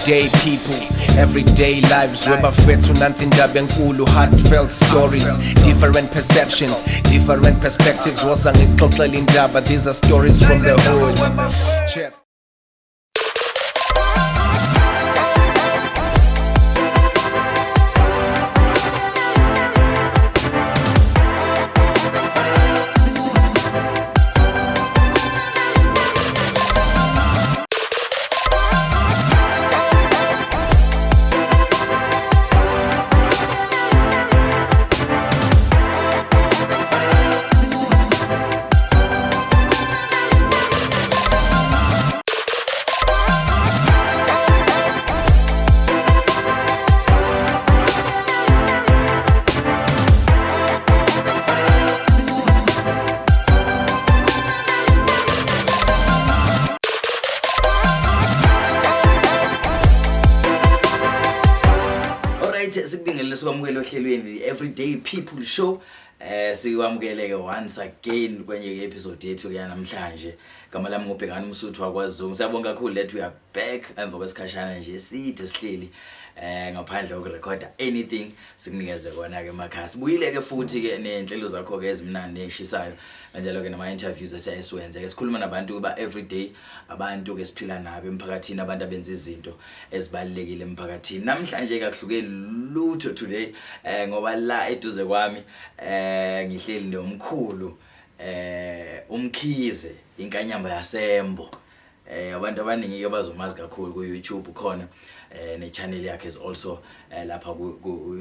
everyday people, everyday lives. Webafethu nansi indaba enkulu, heartfelt stories, different perceptions, different perspectives. Wosa ngixoxela indaba, these are stories from the hood. Cheers. Sikubingelele sikwamukele ohlelweni the Everyday People Show. Sikwamukele once again kwenye episode yethu ya namhlanje. Gama lami ngobhekana umsuthu wakwaZungu. Siyabonga kakhulu that we are back emva kwesikhashana nje side sihleli ngaphandle ukurecorda anything sikunikeze kona ke emakhasi. Buyile ke futhi ke nenhlelo zakho ke ezimnandi neshisayo kanjalo ke nama interviews esiyasiwenza ke sikhuluma nabantu kuba everyday abantu ke siphila nabo emphakathini, abantu abenza izinto ezibalekile emphakathini. Namhlanje kakuhluke lutho today ngoba la eduze kwami ngihleli nomkhulu Mkhize, inkanyamba yasembo. Abantu abaningi ke bazomazi kakhulu ku YouTube khona ne channel yakhe is also lapha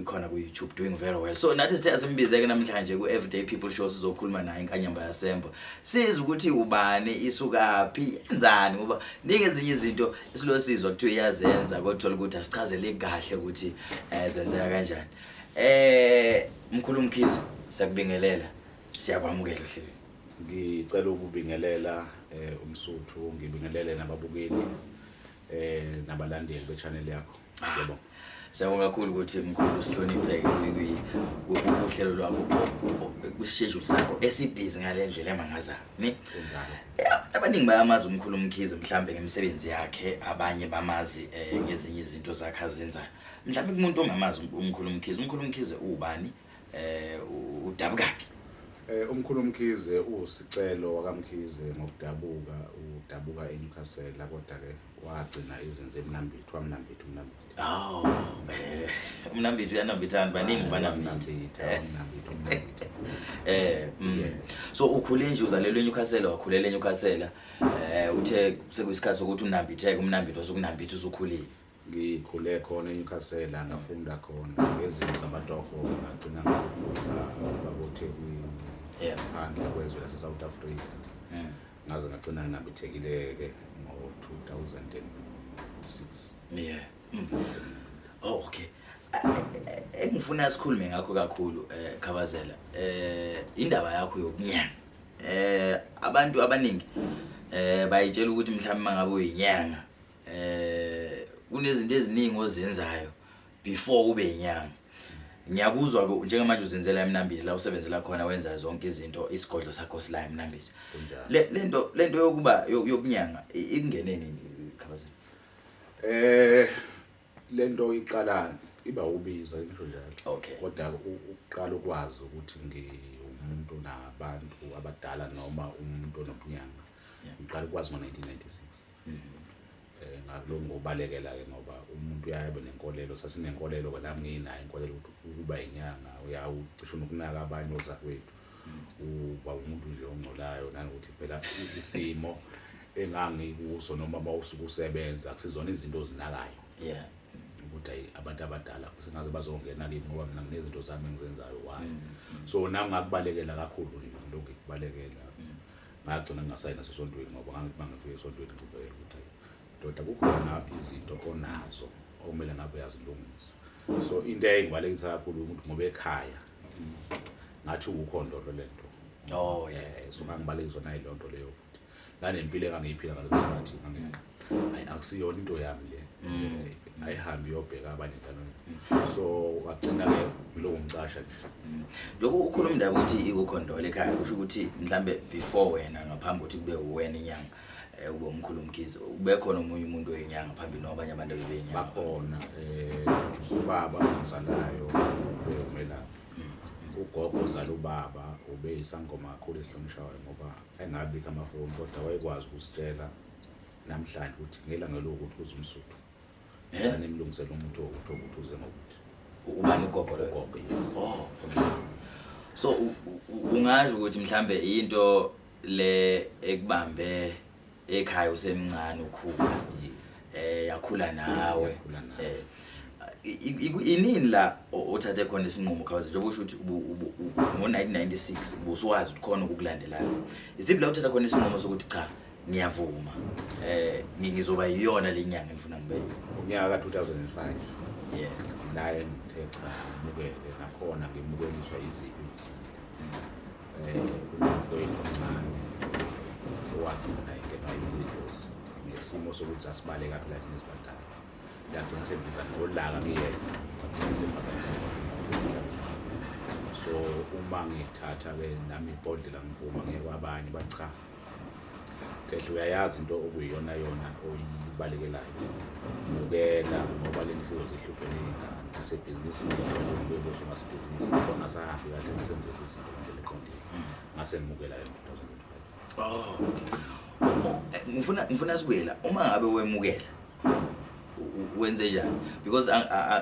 khona ku YouTube doing very well. So nathi sithe simbizeke namhlanje ku Everyday People Show sizokhuluma naye inkanyamba yasembo. Siza ukuthi ubani, isukaphi, yenzani ngoba ningi ezinye izinto isilosizwa kuthi uyazenza kodwa ukuthi asichazele kahle ukuthi zenzeka kanjani. Mkhulu Mkhize, siyakubingelela. Siyakwamukela hleli. Ngicela ukubingelela umsuthu, ngibingelele nababukeli nabalandeli be channel yakho. Siyabonga. Siyabonga kakhulu ukuthi mkhulu sihloniphe kuhlelo lwakho ku-schedule sakho esibhizi ngalendlela emangazayo ni. Abaningi bayamazi umkhulu Mkhize mhlambe ngemisebenzi yakhe, abanye bamazi ngezinye izinto zakhe azenzayo. Mhlambe kumuntu ongamazi umkhulu Mkhize ubani, udabukaphi? Mkhulu Mkhize usicelo wakaMkhize ngokudabuka, udabuka eNewcastle kodwa ke wagcina izinto emnambithu wamnambithu. Umnambithu uyanambithana baningi banambithu. So ukhule nje uzalelwe eNewcastle, wakhulela eNewcastle. Uthe sekuyisikhathi sokuthi unambitheke umnambithu osukunambithu usukhulile. Ngikhule khona eNewcastle, ngafunda khona ngezinto zamatoho, ngagcina ngabothi phandle kwezwe lase South Africa. Ngaze ngagcina nginambithekile ke ngo-2006. Oh, okay. Engifuna sikhulume ngakho kakhulu Khabazela. Indaba yakho yokunyanga. Abantu abaningi bayitshela ukuthi mhlawumbe mangabe uyinyanga kunezinto eziningi ozenzayo before ube inyanga. Ngiyakuzwa ke njengamanje uzenzela emnambithu la usebenzela khona wenza zonke izinto isigodlo sakho sila emnambithu. Lento yokuba yokunyanga ikungeneni Khabazela? Lento iqala iba ubizo ngisho njalo. Okay. Kodwa uqala ukwazi ukuthi ngiumuntu nabantu abadala noma umuntu onokunyanga. Ngiqala ukwazi ngo-1996. Ngakho ngobalekela ke ngoba umuntu uyabe nenkolelo, sasinenkolelo ke nami nginayo inkolelo ukuba inyanga uyacisha ukunaka abanye ozakwethu. Uba umuntu nje ongcolayo nanokuthi phela isimo engangikuso noma mawusuku usebenza akusizona izinto ozinakayo. Yeah. Ukuthi abantu abadala kusengaze bazongena kimi ngoba mina nginezinto zami engizenzayo why. So nami ngakubalekela kakhulu lokho ikubalekela. Ngagcina ngingasayina sesontweni ngoba ngangifike esontweni ngivela ukuthi ndoda kukhona izinto onazo okumele ngabe yazilungisa. So into engibalekisa kakhulu ukuthi ngoba ekhaya ngathi ukukhondolo lento. Oh yeah. So ngangibalekiswa nayo lonto leyo futhi. Nanempilo engangiyiphila ngaleso sikhathi akusiyona into yami le. Ayihambi yobheka abanye njalo. So wagcina ke ngiloko ngicasha nje. Lokho ukhuluma indaba ukuthi ikukhondola ekhaya kusho ukuthi mhlambe before wena ngaphambi ukuthi kube uwena inyanga ube Mkhulu Mkhize ubekhona omunye umuntu oyinyanga phambili nabanye abantu abebeyinyanga bakhona ubaba ozalayo ubemelaphi ugogo ozala ubaba ube isangoma kakhulu esihlonishwayo ngoba engabika amafoni kodwa wayekwazi ukusitshela namhlanje ukuthi ngelanga lokuthi uze umsuthu sana emlungisela umuntu ukuthi uze ngokuthi ubani ugogo lo ugogo yes okay so ungasho ukuthi mhlambe into le ekubambe ekhaya usemncane ukhula yakhula nawe inini la othathe khona isinqumo khawaze njengoba usho ukuthi ngo1996 ubusuwazi ukuthi khona ukukulandelayo isiphi la uthatha khona isinqumo sokuthi cha ngiyavuma ngizoba yiyona lenyanga ngifuna ngibe unyaka ka2005 yeah la engithetha ngimukele nakhona ngimukeliswa izibi umfowethu omncane owagcina engena ileaders ngesimo sokuthi asibaleka phela thina sibadala yagcina sebiza nolaka kuyena wagcina sephazamisa so uma ngithatha ke nami ibhodlela ngiphuma ngeke kwabanye bacha kehle uyayazi into okuyiyona yona oyibalekelayo ukela ngoba le ndlela zihluphene ingane nasebhizinisini lokho somasebhizinisi khona sahambi kahle ngisenze izinto ngendlela eqondile ngase ngimukela ngifuna sibuyela uma ngabe wemukela wenze njani because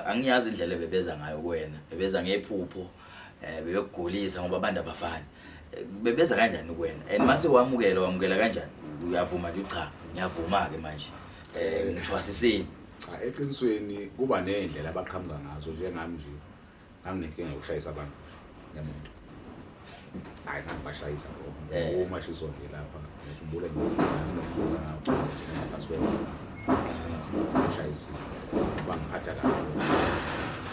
angiyazi indlela bebeza ngayo kuwena bebeza ngephupho beyokugulisa ngoba abantu abafani bebeza kanjani kuwena and mase wamukela kanjani uyavuma nje cha ngiyavuma ke manje ngithwasiseni cha eqinisweni kuba nendlela abaqhamuka ngazo njengami nje anginenkinga yokushayisa abantu ngemoto hayi ngibashayisa ngoba uma shisonke lapha ngikhumbula ngaphathwe shayisi bangiphatha kahle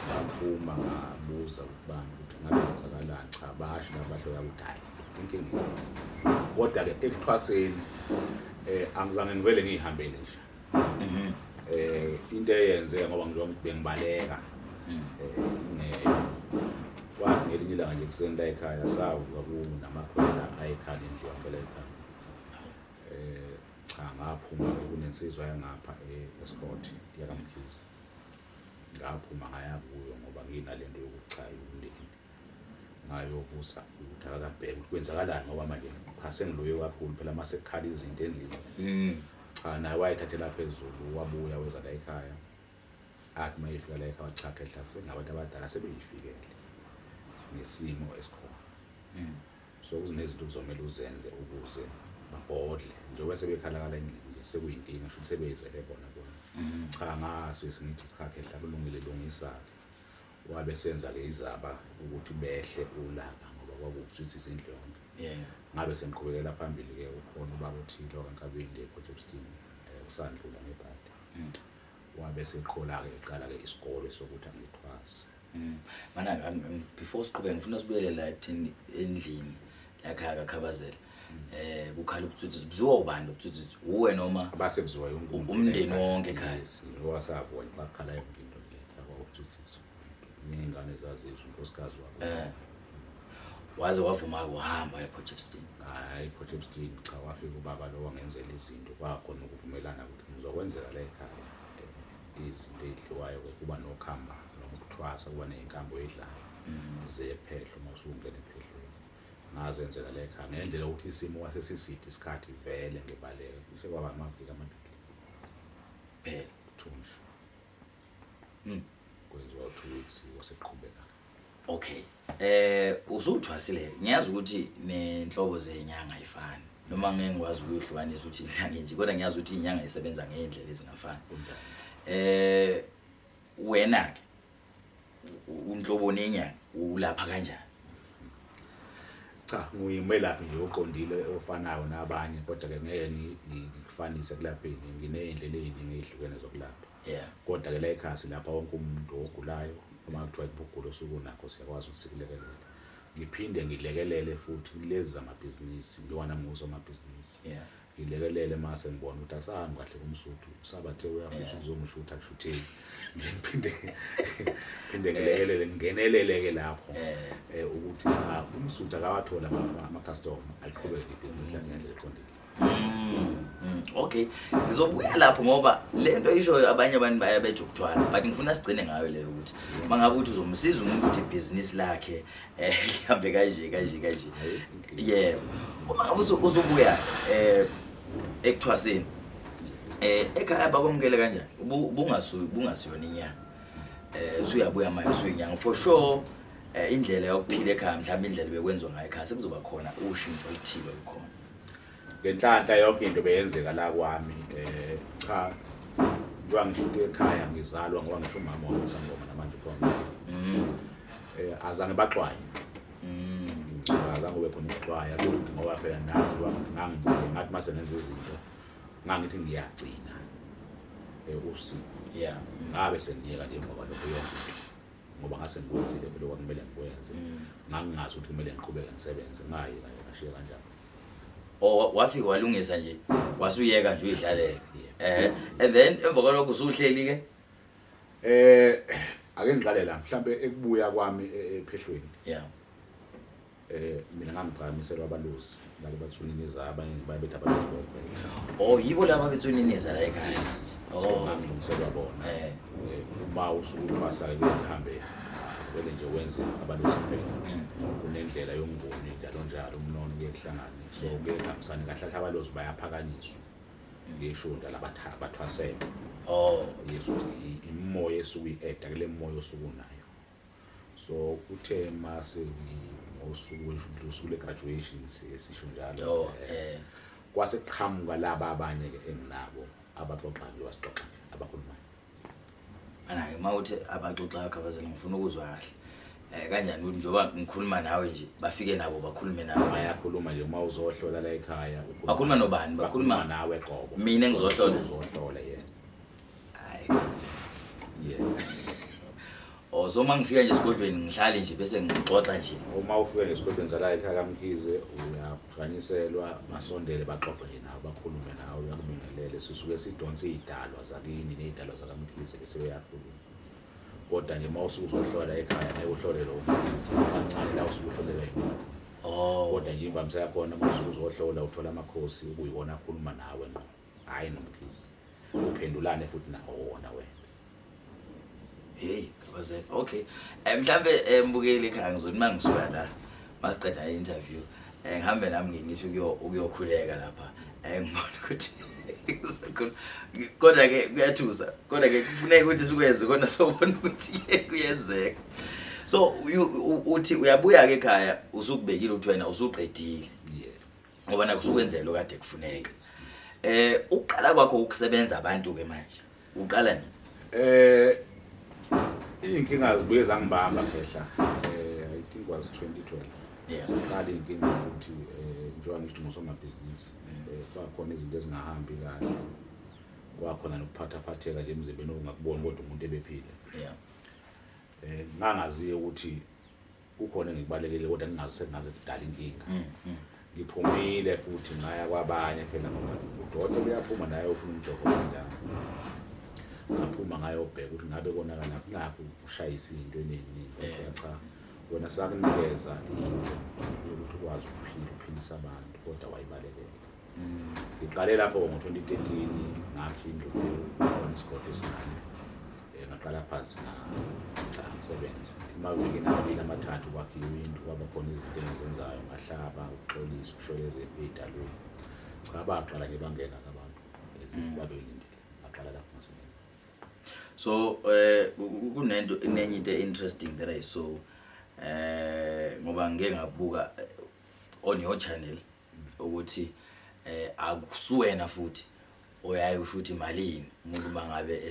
baphuma ngabuza ukubani ukuthi ngabe kwenzakalani cha basho nabahloya kudala inkinga kodwa ke ekuthwaseni angizange ngivele ngihambele nje into eyenze ngoba ngizobe bengibaleka kwathi ngelinye ilanga nje kuseni la ekhaya savuka kunamakhwela ayikhala indlu yaphela ekhaya cha ngaphuma kunensizwa yangapha eScott yakamkhize ngaphuma ngaya kuyo ngoba nginalento yokuchaya umndeni ngayobuza ukuthi akabheke kwenzakalani ngoba manje cha sengiloyo kakhulu phela mase kukhala izinto endlini cha naye wayithathela phezulu wabuya weza la ekhaya athi mayifika la ekhaya cha khehla sengabantu abadala sebeyifikele ngesimo esikhona so kuzinezinto kuzomela uzenze ukuze babhodle njengoba sebekhalakala endlini nje sekuyinkinga futhi sebeyizele bona cha ngase singithi cha khehla kulungile lungisake wabe senza ke izaba ukuthi behle ulaka ngoba kwakukuthi izindlu yonke ngabe sengiqhubekela phambili ke ukhona ubaba othile okankabindi ePortchester usandlula ngebhadi wabe seqhola ke eqala ke isikole sokuthi angithwase mana before siqhubeka ngifuna sibuyele la endlini yakhaya kaKhabazela kukhala ubutsutsi buziwa ubani ubutsutsi uwe noma abasebuziwa umndeni wonke ekhaya lowasavuka bakhala yonke into le yakwa ubutsutsi ningane zazizwe unkosikazi wakho waze wavuma ukuhamba ePortchester hayi ePortchester cha wafika ubaba lo wangenzela izinto kwakhona ukuvumelana ukuthi ngizokwenzela la ekhaya izinto ezidliwayo kuba nokhamba nokuthwasa kuba nezinkambo edlayo zephehlo masungena ephehlweni ngazenzela la ekhaya ngendlela ukuthi isimo wase sisidi isikhathi vele ngebaleka kushe kwaba amaviki amabili phela thunji kwenziwa 2 weeks waseqhubeka okay usuthwasile ngiyazi ukuthi nenhlobo zenyanga ayifani noma ngeke ngikwazi ukuyihlukanisa ukuthi inyanga nje kodwa ngiyazi ukuthi inyanga isebenza ngendlela ezingafani wena ke unhlobo nenyanga ulapha kanjani cha nguyimelaphi nje oqondile ofanayo nabanye kodwa ke ngeke ngikufanise kulapheni nginendlela eziningi ezihlukene zokulapha kodwa ke la ekhasi lapha wonke umuntu ogulayo uma kuthiwa ibugulo sokunakho siyakwazi ukusilekelela ngiphinde ngilekelele futhi lezi zamabhizinisi ngiwana muso amabhizinisi ngilekelele mase ngibona ukuthi asahambi kahle kumsuthu usabathe uyafisa ukuzomshutha kushutheni ngiphinde ngilekelele ngenelele ke lapho ukuthi cha umsuthu akawathola ama customer aqhubeke ibhizinisi lakhe ngendlela eqondile Okay, ngizobuya lapho ngoba lento isho abanye abantu bayabethi ukuthwala, but ngifuna sigcine ngayo leyo ukuthi mangabe uthi uzomsiza umuntu ukuthi ibhizinisi lakhe lihambe kanje. Yebo. Uma ngabe uzobuya ekuthwaseni ekhaya bakwamukele kanjani? Bungasiyona inyanga. Usuyabuya manje usuyinyanga for sure. Indlela yokuphila ekhaya mhlawumbe indlela bekwenziwa ngayo ekhaya sekuzoba khona ushintsho oluthile olukhona. Ngenhlanhla yonke into beyenzeka la kwami cha njengoba ngisho ekhaya ngizalwa ngoba ngisho umama wami usangoma namanje khona azange baxwaye azange ube khona ukuxwaya ukuthi ngoba phela nawo ngangibuke ngathi mase nenze izinto ngangithi ngiyagcina usiko ngabe sengiyeka nje ngoba lokho yonke ngoba ngase ngikwenzile phela okumele ngikwenze ngangingazi ukuthi kumele ngiqhubeke ngisebenze ngayi ngashiya kanjalo. Wafika walungisa nje wasuyeka nje uyidlalela and then emva kwalokho usuhleli ke ake ngiqale la mhlambe ekubuya kwami ephehlweni mina ngangiphakamiselwa abalozi labo bathuniniza abanye babethi abalozi yibo laba bethuniniza la ekhaya ngilungiselwa bona uma usukuthwasa ke ngihambe vele nje wenze abalozi phela kunendlela yomnguni njalo umnono kuyehlangana so kuyehambisana kahle abalozi bayaphakanyiswa ngeshonda labathwasela yesu imoya esuku ieda kule moya osuku nayo so uthe mase ngosuku le graduation sisho njalo kwase qhamuka laba abanye ke enginabo abaxoxa nje wasixoxa abakhulumayo anaye mawuthi abaxoxa akhabazela ngifuna ukuzwa kahle kanjani ukuthi njoba ngikhuluma nawe nje bafike nabo bakhulume nawe bayakhuluma nje uma uzohlola la ekhaya bakhuluma nobani bakhuluma nawe qobo mina ngizohlola yena hayi so mangifika nje esigodlweni ngihlale nje bese ngixoxa nje uma ufika nje esigodlweni zala ekhaya kaMkhize uyaphanyiselwa masondele baxoxe nawe bakhulume nawe uyakubingelele sisuke sidonse idalwa zakini nezidalwa zakaMkhize bese beyakhuluma kodwa nje mawusuzohlola ekhaya naye uhlole lo kancane la usuhlolela imali kodwa nje imvamisa yakhona mawusuzohlola uthola amakhosi ubuyibona akhuluma nawe ngqo hayi noMkhize uphendulane futhi nawo wona wena hey kabazela okay mhlambe mbukeli ekhaya ngizoni mangisuka la masiqeda i-interview ngihambe nami ngithi ukuyokhuleka lapha ngibona ukuthi kodwa ke kuyathusa kodwa ke kufuneka ukuthi sikwenze kodwa sobona ukuthi kuyenzeka so uthi uyabuya ke ekhaya usukubekile ukuthi wena usuqedile ngoba nakusukwenzela okade kufuneka uqala kwakho ukusebenza abantu ke manje uqala nini inkinga zibuye zangibamba phehla I think was 2012 soqala inkinga futhi njengoba ngisho ngosomabhizinisi kwakhona izinto ezingahambi kahle kwakhona nokuphatheka nje emzimbeni ongakuboni kodwa umuntu ebephile ngangaziye ukuthi kukhona engikubalekile kodwa ngingaze kudala inkinga ngiphumile futhi ngaya kwabanye phela ngoba udokotela uyaphuma naye ufuna umjovo kanjani ngaphuma ngayobheka ukuthi ngabe konakala nakho ushayisa into eningi cha wena sakunikeza into yokuthi ukwazi ukuphilisa abantu kodwa wayibalekela ngiqale lapho ngo2013 ngakhi indlu khona isikole esincane ngaqala phansi ngisebenza emaviki namabili amathathu kwakhiwe indlu kwaba khona izinto engizenzayo ngahlaba ukuxolisa ukusholeza edalweni cha baqala nje bangena abantu babelindile baqala lapho ngasebenza so kunento enenye into interesting that I saw ngoba ngeke ngabuka on your channel ukuthi akusuwena futhi oyayi usho ukuthi malini umuntu mangabe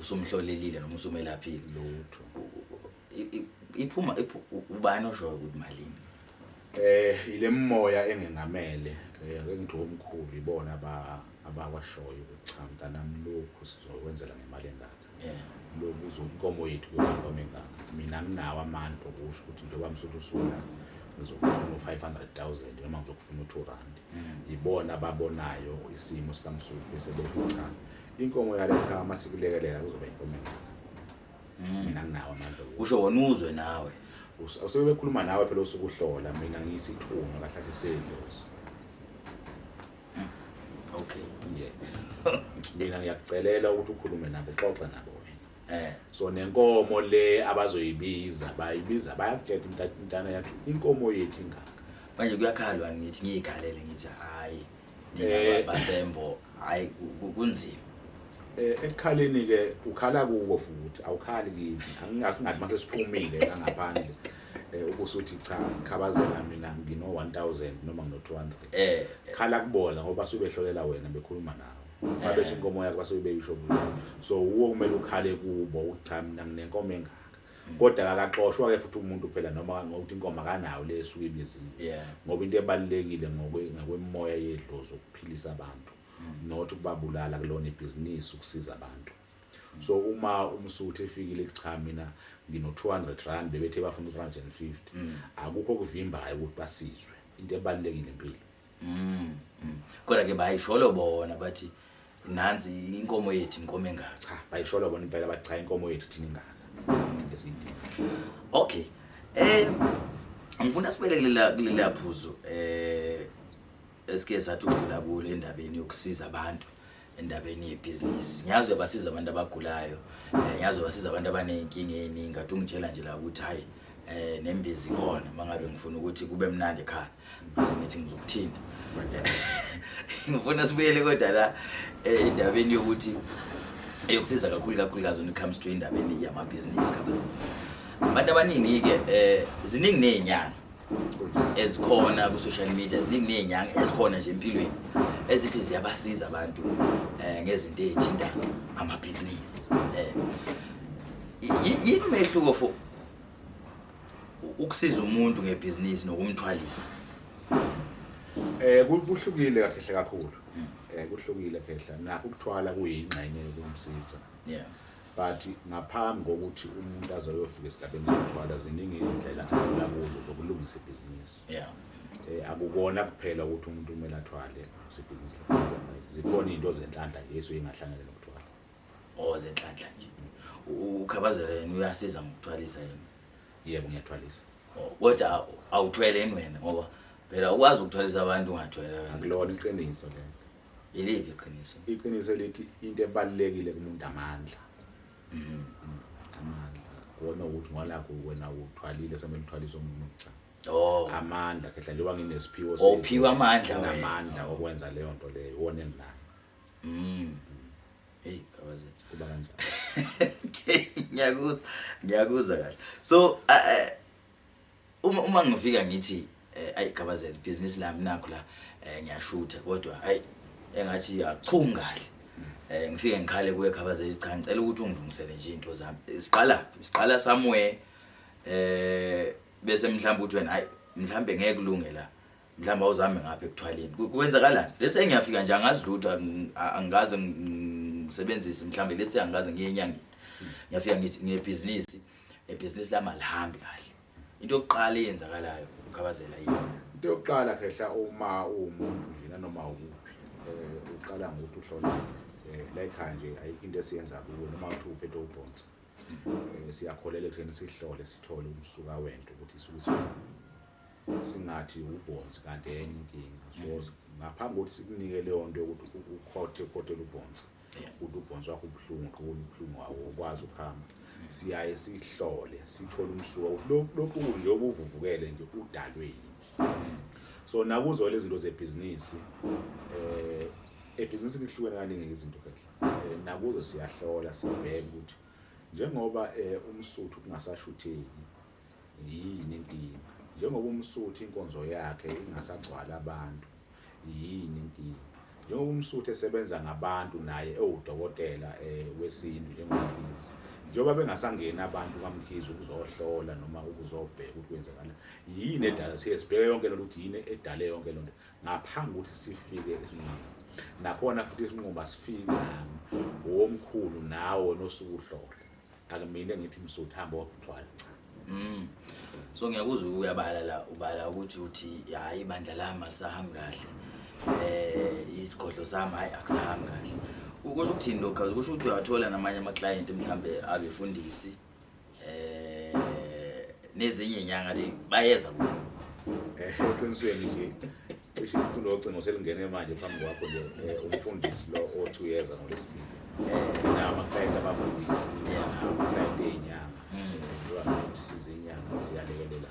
usumhlolelile noma usumelaphile lutho iphuma ubani osho ukuthi malini ile moya engengamele ngithi omkhulu ibona abakwashoyo ukuthi cha mntanami lokho sizokwenzela ngemali engaka lokhu uzonkomo yethu kuyinkomo engaka mina nginawo amandla okusho ukuthi njengoba msuthusula ngizokufuna u500,000 noma ngizokufuna u2 ibona ababonayo isimo sikaMsuthu bese bethi cha inkomo yale ekhaya masikulekelela kuzoba inkomo engaka mina nginawo amandla usho wona uzwe nawe usebekhuluma nawe phela usukuhlola mina ngiyisithunywa kahle kahle sedlozi Okay. Yeah. Mina ngiyakucelela ukuthi ukhulume nabo uxoxe nabo wena. So nenkomo le abazoyibiza bayibiza bayakutshela intana yakhe inkomo yethu ingaka. Manje kuyakhalwa ngithi ngiyikhalele ngithi hayi nina basembo hayi kunzima. Ekukhaleni ke ukhala kuwo futhi awukhali kimi angingasingathi mase siphumile la ngaphandle ukusuthi cha ngikhabazela mina ngino 1000 noma ngino 200 khala kubona ngoba subehlolela wena bekhuluma nawe babesho inkomo yakhe basuke beyisho so uwo kumele ukhale kubo ucha mina nginenkomo engaka kodwa akaxoshwa ke futhi umuntu phela noma ngokuthi inkomo akanayo lesuke ibiziwe ngoba into ebalekile ngokwemoya yedlozi ukuphilisa abantu not ukubabulala kulona ibhizinisi ukusiza abantu. So uma umsuthu efikile cha mina ngino 200 rand bebethe bafuna 350 akukho kuvimbayo ukuthi basizwe into ebalekile empilo. Kodwa ke bayisholo bona bathi nansi inkomo yethu inkomo engaka. Cha bayisholo bona impela bathi cha inkomo yethu thina ingaka. Esidini. Okay. Ngifuna sibelekele kulela phuzu esike sathi ukudlula kule endabeni yokusiza abantu endabeni yebusiness. Ngiyazi uyabasiza abantu abagulayo, ngiyazi ubasiza abantu abanenkinga eziningi, kade ungitshela nje la ukuthi hayi nembizi khona mangabe ngifuna ukuthi kube mnandi ekhaya. Bese ngithi ngizokuthinta. Ngifuna sibuyele kodwa la endabeni yokuthi eyokusiza kakhulukazi when it comes to indabeni yamabusiness kabazi. Abantu abaningi ke ziningi nezinyanga ezikhona ku social media, ziningi nezinyanga ezikhona nje empilweni ezithi ziyabasiza abantu ngezinto ezithinta amabusiness. Yini umehluko for ukusiza umuntu ngebusiness nokumthwalisa? Kuhlukile kahle kakhulu. Kuhlukile kahle nakho ukuthwala kuyingxenye yokumsiza. Yeah. But ngaphambi kokuthi umuntu azoyofika esigabeni sokuthwala ziningi indlela lakuzo zokulungisa ibhizinisi. Yeah. Akukona kuphela ukuthi umuntu kumele athwale ibhizinisi lakhe. Zikhona izinto zenhlanhla leso engahlangana nokuthwala. Zenhlanhla nje. Ukhabazela yena uyasiza ngokuthwalisa yena. Yebo ngiyathwalisa. Kodwa awuthwele wena ngoba phela ukwazi ukuthwalisa abantu ungathwele wena. Akulona iqiniso lelo. Yiliphi iqiniso? Iqiniso lithi into ebalekile kumuntu amandla. Amandla wona ukuthi ngolakho wena uthwalile semele uthwalisa umuntu cha. Amandla khetha njengoba nginesiphiwo ophiwa amandla wena amandla okwenza leyo nto leyo wona enginayo. Hey kabaze kuba kanjani. Ngiyakuzwa kahle. So uma ngifika ngithi ayi kabazela business lami nakho la ngiyashutha kodwa hayi engathi achunga kahle. Ngifike ngikhale kuye khabazela cha ngicela ukuthi ungilungisele nje into zami. Siqala somewhere bese mhlawumbe uthi wena hayi mhlawumbe ngeke kulungela mhlawumbe awuzame ngapha ekuthwaleni. Kwenzakalani? Lese ngiyafika nje angazi lutho angaze ngisebenzise mhlawumbe lese angaze ngiye enyangeni. Ngiyafika ngithi nginebusiness lami alihambi kahle. Into yokuqala eyenzakalayo ukhabazela yini? Into yokuqala khehla uma umuntu nje noma ukuphi uqala ngokuthi uhlole la ekhaya nje ayikho into esiyenza kuwe noma uthi uphethe ubhonsi. Siyakholela ekutheni sihlole sithole umsuka wento ukuthi isuke singathi ubhonsi kanti enye inkinga. So ngaphambi kokuthi sikunike leyo nto yokuthi ukhothe ubhonsi ukuthi ubhonsi wakho ubuhlungu wawo ukwazi ukuhamba. Siyaye sihlole sithole umsuka lokhu nje obuvuvukele nje udalweni. So nakuzo lezi zinto zebusiness ebusiness lihlukene kaningi izinto kahle. Nakuzo siyahlola sibheke ukuthi njengoba umsuthu kungasashutheki yini inkinga. Njengoba umsuthu inkonzo yakhe ingasagcwala abantu yini inkinga. Njengoba umsuthu esebenza ngabantu naye ewudokotela wesintu njengoMkhize. Njengoba bengasangena abantu kaMkhize ukuzohlola noma ukuzobheka ukuthi kwenzakala yini edala siyesibheke yonke lo ukuthi yini edale yonke lo nto ngaphambi ukuthi sifike esinquma. Nakhona futhi isinquma sifika womkhulu nawe nosukuhlola. Akumile ngithi msuthu hamba wokuthwala. So ngiyakuzwa uyabala la ubala ukuthi uthi hayi ibandla lami alisahambi kahle. Isikhodlo sami hayi akusahambi kahle. Ukusho ukuthini lokho? Kusho ukuthi uyathola namanye ama client mhlambe abefundisi nezinye inyanga le bayeza kuwe. Eqinisweni nje cishe imfundo yocingo selingene manje phambi kwakho nje umfundisi lo o2 years ngolesibili namaklayenti abafundisi namaklayenti ey'nyanga njengoba ngisho ukuthi size inyanga siyalekelela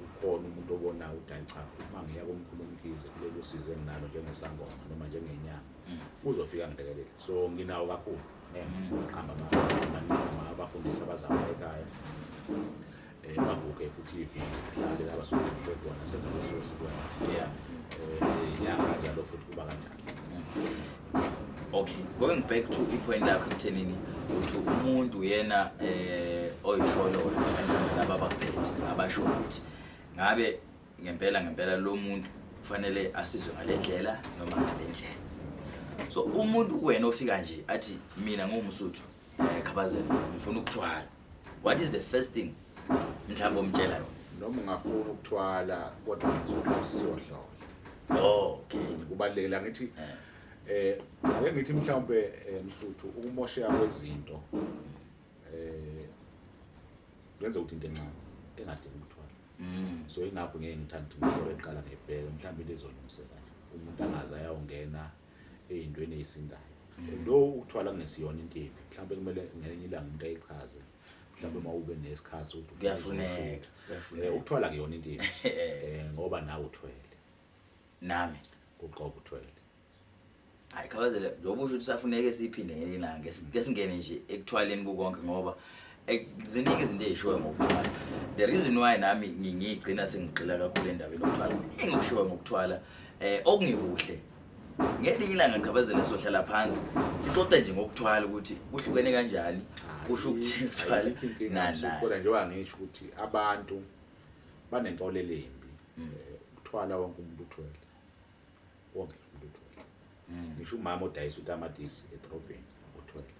ukhona umuntu obona ukuthi hayi cha uma ngiya kuMkhulu Mkhize kulelo size enginalo njengesangoma noma njengenyanga uzofika ngilekelele so nginawo kakhulu qamba abafundisi abazayo ekhaya mabuke futhi ihlale laba sokuthi khona sengabe sikwazi inyanga njalo futhi kuba kanjalo. Okay, going back to ipoint lakho ekuthenini uthi umuntu yena oyisholo abantwana laba abakuphethe abasho ukuthi ngabe ngempela lo muntu kufanele asizwe ngalendlela noma ngalendlela. So umuntu wena ofika nje athi mina ngumsuthu khabazela ngifuna ukuthwala, what is the first thing mhlawumbe umtshela yona? Noma ungafuna ukuthwala kodwa ngizokuthi siyohlola. Okay, kubalekela ngithi ake ngithi mhlawumbe msuthu ukumosheka kwezinto lenza ukuthi into encane engadingi ukuthwala. So ingakho ngeke ngithanda ukuthi ngihlole eqala ngebheke mhlawumbe lezolungiseka umuntu angaze ayawungena ey'ntweni ey'sindayo. Lo ukuthwala kungesiyona into embi, mhlawumbe kumele ngelinye ilanga umuntu ayichaze mhlawumbe uma ube nesikhathi ukuthi kuyafuneka ukuthwala kuyona into embi ngoba nawe uthwele nami uqobo uthwele. Hayi khabazela njengoba usho ukuthi safuneke siphinde ngelinye ilanga ngesingene nje ekuthwaleni kukonke ngoba ziningi izinto ezishoyo ngokuthwala. The reason why nami ngigcina sengigxila kakhulu endabeni yokuthwala ngishoyo ngokuthwala okungekuhle ngelinye ilanga khabazela sohlala phansi sixoxe nje ngokuthwala ukuthi kuhlukene kanjani kusho ukuthi ukuthwala kodwa njengoba ngisho ukuthi abantu banenkolelo embi ukuthwala wonke umuntu uthwele wonke umuntu uthwele. Ngisho umama odayisa utamatisi edrobheni uthwele.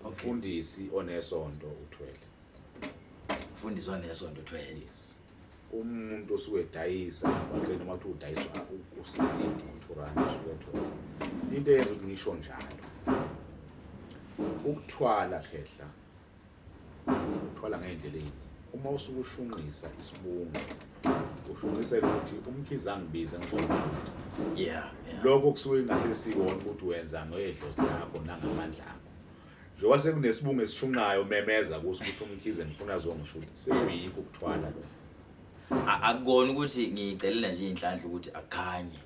Umfundisi onesonto uthwele. Umfundisi onesonto uthwele. Yes. Umuntu osuke edayisa kwaqena noma kuthi udayisa usilindi uthorana usuke ethwele. Into eyenza ukuthi ngisho njalo ukuthwala khehla uthwala ngendlela eyini uma usuke ushunqisa isibungu ushunqisela ukuthi uMkhize angibiza ngizokufunda. Yeah. Lokho kusuke ngahle sikona ukuthi wenza ngedlozi lakho nangamandla akho. Njengoba sekunesibungu esishunqayo memeza kuso ukuthi uMkhize ngifuna zongishuthi sekuyikho ukuthwala lo. Akukona ukuthi ngiyicelela nje inhlanhla ukuthi akukhanye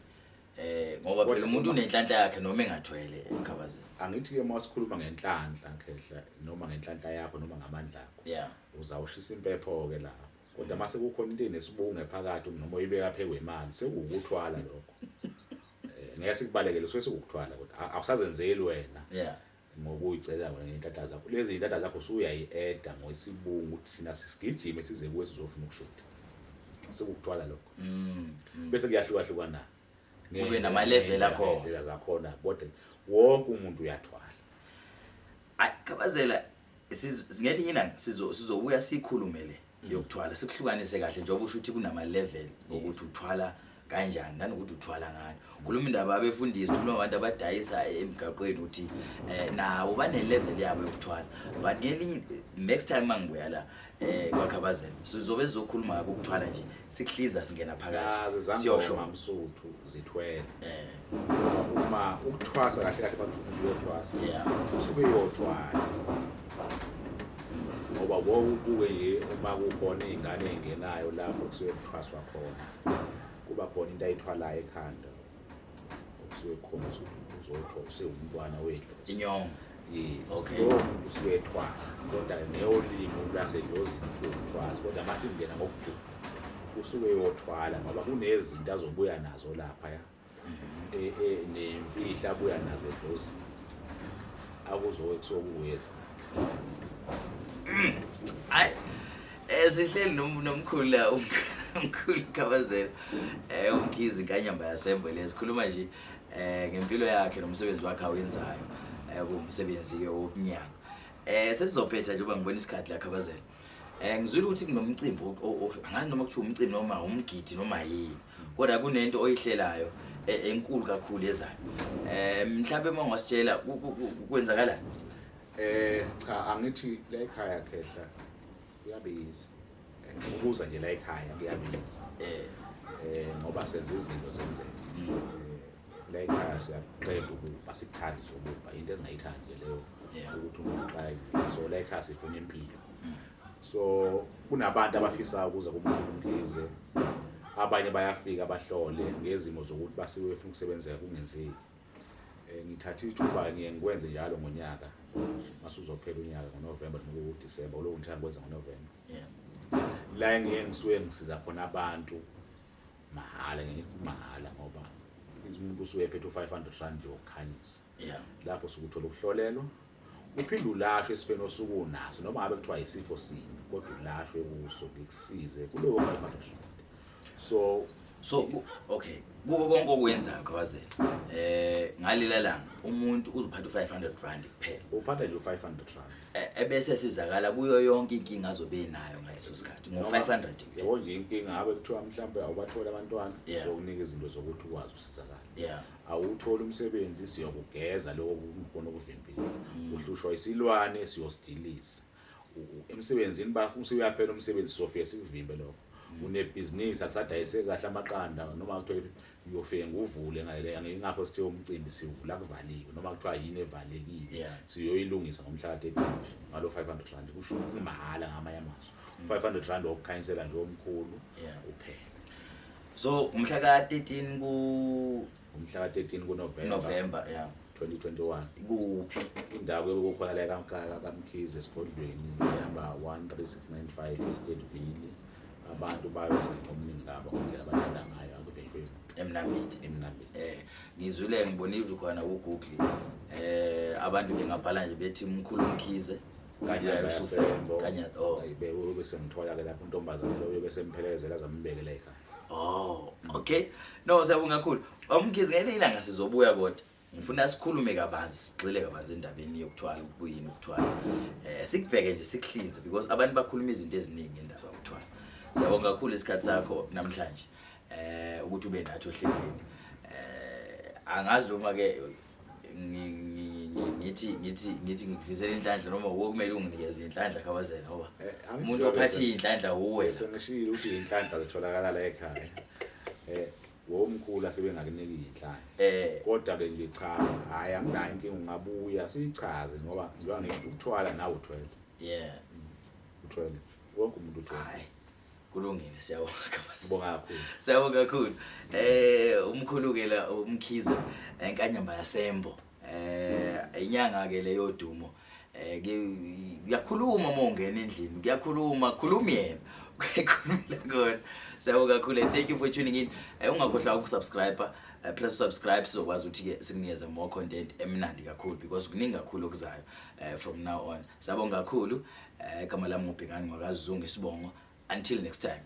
ngoba phela umuntu unenhlanhla yakhe noma engathwele ekhabazela. Angithi ke masikhuluma ngenhlanhla khehla noma ngenhlanhla yakho noma ngamandla akho. Yeah. Uzawushisa impepho ke lapho. Kodwa mase kukhona into enesibungu ephakathi noma uyibeka phe kwemali sekuwukuthwala lokho. Ngeke sikubalekele sekuwukuthwala kodwa awusazenzeli wena. Yeah. Ngokuyicela wena ngenhlanhla zakho. Lezi zinhlanhla zakho usuyayi-eda ngoisibungu ukuthi thina sisigijime size kuwe sizofuna ukushuda. Sekukuthwala lokho. Bese kuyahlukahlukana. Kube nama level akho. Level zakhona kodwa wonke umuntu uyathwala. Akhabazela singelinye ilanga sizobuya sikhulumele yokuthwala sikuhlukanise kahle njengoba usho ukuthi kunama level ukuthi uthwala kanjani nanokuthi uthwala ngani. Khuluma indaba abefundisi khuluma abantu abadayisa emgaqweni uthi nawo bane level yabo yokuthwala. But ngelinye next time mangibuya la kwakhabazela sizobe sizokhuluma ngakho ukuthwala nje sikuhlinza singena phakathi siyosho ngamsuthu zithwele. Uma ukuthwasa kahle kahle abantu umuntu uyothwasa. Usuke uyothwala. Ngoba wokubuke uma kukhona izingane engenayo lapho kusuke kuthwaswa khona. Kuba khona into ayithwalayo ekhanda. Kusuke khona ukuthi uzothola usewumntwana wedlo. Inyongo. Yes. Okay. Umuntu usuke ethwala. Kodwa neolimo lasedlozini ukuthwasa kodwa masingena ngokujuba usuke uyothwala ngoba kunezinto azobuya nazo lapha ya. Nemfihla abuya nazo edlozini. Akuzowe kusokuwesa. Hayi sihleli nomkhulu la umkhulu khabazela uMkhize inkanyamba yasembo lesikhuluma nje ngempilo yakhe nomsebenzi wakhe awenzayo kumsebenzi ke wokunyanga. Sesizophetha nje uba ngibona isikhathi la khabazela. Ngizwile ukuthi kunomcimbi angani noma kuthiwa umcimbi noma umgidi noma yini kodwa kunento oyihlelayo enkulu kakhulu ezayo. Mhlawumbe mawungasitshela kwenzakalani? Cha angithi la ekhaya khehla uyabiza. ukuza nje la ekhaya kuyabiza ngoba senze izinto zenzeka la ekhaya siyaqeda ukuba sikuthandi nje ukuba into ezingayithandi nje leyo ukuthi umuntu xa so la ekhaya sifuna impilo so kunabantu abafisa ukuza kuMkhulu Mkhize abanye bayafika bahlole ngezimo zokuthi basiwe befuna ukusebenzela kungenzeki ngithatha ithuba ngikwenze njalo ngonyaka masuzophela unyaka ngoNovember noma uDisemba lo ngithanda kwenza ngoNovember la ngisuke ngisiza khona abantu mahala mahala ngoba umuntu usuke ephethe u500 rand yokukhanyisa lapho sukuthola ukuhlolelwa uphinde ulashwe esifeni osuku naso noma ngabe kuthiwa isifo sini kodwa ulashwe kuso ngikusize kulowo 500 rand so okay kuko konke okwenza kwazela ngalila langa umuntu uzophatha u500 rand kuphela uphatha nje u500 rand ebese sizakala kuyo yonke inkinga azobe nayo ngaleso sikhathi ngo500 yebo nje inkinga ngabe kuthiwa mhlawumbe awubathola abantwana sokunika izinto zokuthi ukwazi usizakala awuthola umsebenzi siyokugeza lokho ukubona okuvimbile uhlushwa isilwane siyosidilisa emsebenzini bakho usuyaphela umsebenzi sofike sikuvimbe lokho unebusiness akusadayise kahle amaqanda noma kuthiwa uyofika nguvule ngingakho sithe umcimbi sivula kuvaliwe noma kuthiwa yini evalekile siyoyilungisa ngomhla ka13 ngalo 500 rand kusho kumahala ngamanye amaso 500 rand okukhanyisela nje omkhulu uphela so umhla ka13 umhla ka13 kuNovember 2021 kuphi indawo yokukhona la kaMkhize esigodlweni number 13695 Estateville abantu bayoza ngomningi laba indlela abathanda ngayo akuvejwe emnambithi ngizwile ngibonile ukuthi khona ku Google abantu bengabhala nje bethi Mkhulu Mkhize kanye yasembo kanye ayibe bese ngithola ke lapho intombazane lo bese emphelezela zambekela ekhaya okay no siyabonga kakhulu Mkhize ngelinye ilanga sizobuya kodwa ngifuna sikhulume kabanzi sigxile kabanzi endabeni yokuthwala ukuyini ukuthwala sikubheke nje siklinze because abantu bakhuluma izinto eziningi endaba yokuthwala siyabonga kakhulu isikhathi sakho namhlanje ukuthi ube nathi ohlelweni angazi noma ke ngithi ngikuvizela inhlanhla noma wokumele unginikeze inhlanhla khawazela ngoba umuntu ophathi inhlanhla uwe sengishilo ukuthi inhlanhla zitholakala la ekhaya womkhulu asebengakuniki inhlanhla kodwa ke nje cha hayi anginayo inkinga ungabuya sichaze ngoba ngiba ngikuthwala nawe uthwele uthwele wonke umuntu uthwele kulungile siyabonga kakhulu siyabonga kakhulu umkhulu ke la Mkhize enkanyamba yasembo inyanga ke leyo dumo kuyakhuluma mongena endlini kuyakhuluma khuluma yena ukhulumela khona siyabonga kakhulu thank you for tuning in ungakhohlwa ukusubscribe plus subscribe sizokwazi ukuthi ke sikunikeze more content emnandi kakhulu because kuningi kakhulu okuzayo from now on siyabonga kakhulu igama lami ngubhekani ngakazungu isibongo. Until next time.